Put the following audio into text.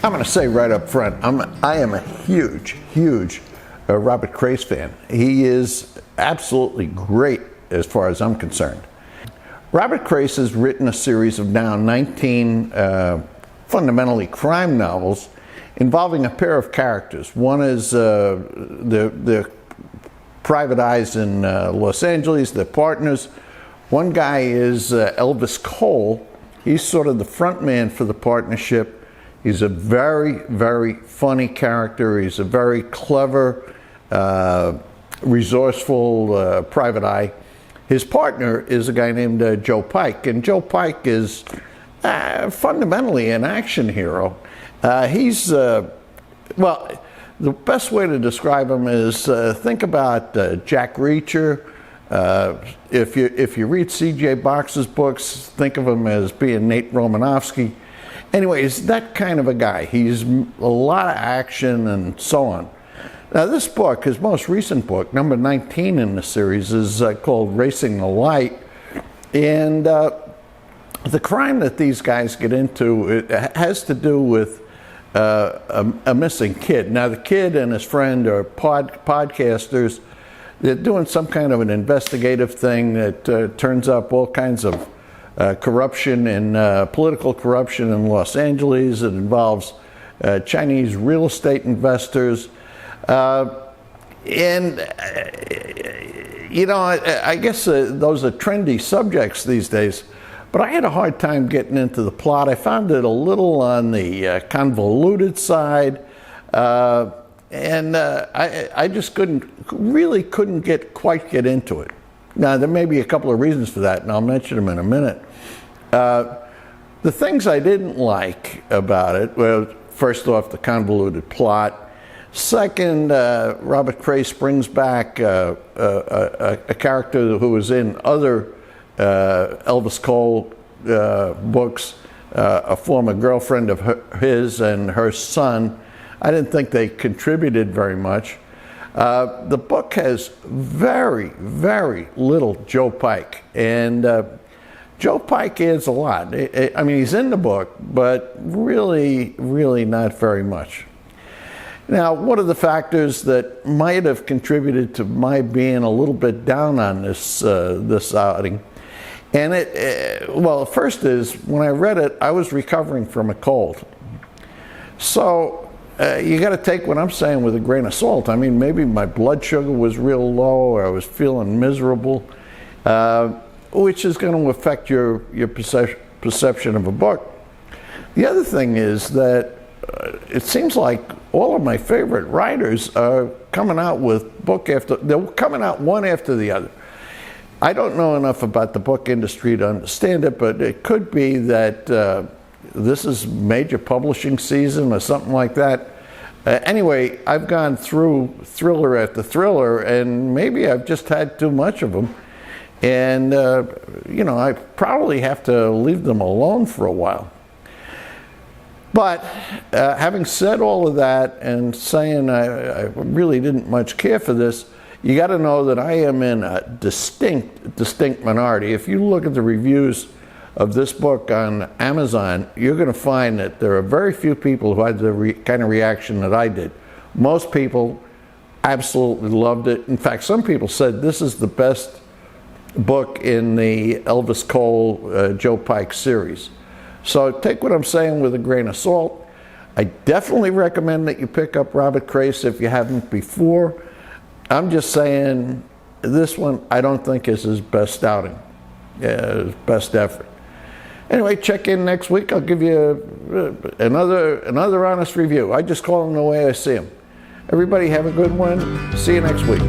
I'm going to say right up front, I am a huge Robert Crais fan. He is absolutely great as far as I'm concerned. Robert Crais has written a series of now 19 fundamentally crime novels involving a pair of characters. One is the private eyes in Los Angeles, they're partners. One guy is Elvis Cole. He's sort of the front man for the partnership. He's a very funny character. He's a very clever, resourceful private eye. His partner is a guy named Joe Pike, and Joe Pike is fundamentally an action hero. He's, well, the best way to describe him is think about Jack Reacher. If you read C.J. Box's books, think of him as being Nate Romanofsky. Anyways, that kind of a guy. He's a lot of action and so on. Now this book, his most recent book, number 19 in the series, is called Racing the Light. And the crime that these guys get into, it has to do with a missing kid. Now the kid and his friend are podcasters. They're doing some kind of an investigative thing that turns up all kinds of corruption and political corruption in Los Angeles. It involves Chinese real estate investors. And, you know, I guess those are trendy subjects these days. But I had a hard time getting into the plot. I found it a little on the convoluted side. And I just really couldn't quite get into it. Now, there may be a couple of reasons for that, and I'll mention them in a minute. The things I didn't like about it, well, first off, the convoluted plot. Second, Robert Crais brings back a character who was in other Elvis Cole books, a former girlfriend of his and her son. I didn't think they contributed very much. The book has very little Joe Pike, and Joe Pike adds a lot. I mean, he's in the book, but really not very much. Now, what are the factors that might have contributed to my being a little bit down on this outing? And well, first is, when I read it, I was recovering from a cold. So, you got to take what I'm saying with a grain of salt. I mean, maybe my blood sugar was real low, or I was feeling miserable, which is going to affect your perception of a book. The other thing is that it seems like all of my favorite writers are coming out with they're coming out one after the other. I don't know enough about the book industry to understand it, but it could be that this is major publishing season or something like that. Anyway, I've gone through thriller after thriller, and maybe I've just had too much of them. And, you know, I probably have to leave them alone for a while. But having said all of that and saying I really didn't much care for this, you got to know that I am in a distinct minority. If you look at the reviews of this book on Amazon, you're going to find that there are very few people who had the kind of reaction that I did. Most people absolutely loved it. In fact, some people said this is the best book in the Elvis Cole, Joe Pike series. So take what I'm saying with a grain of salt. I definitely recommend that you pick up Robert Crais if you haven't before. I'm just saying this one I don't think is his best outing, his best effort. Anyway, check in next week. I'll give you another honest review. I just call them the way I see them. Everybody have a good one. See you next week.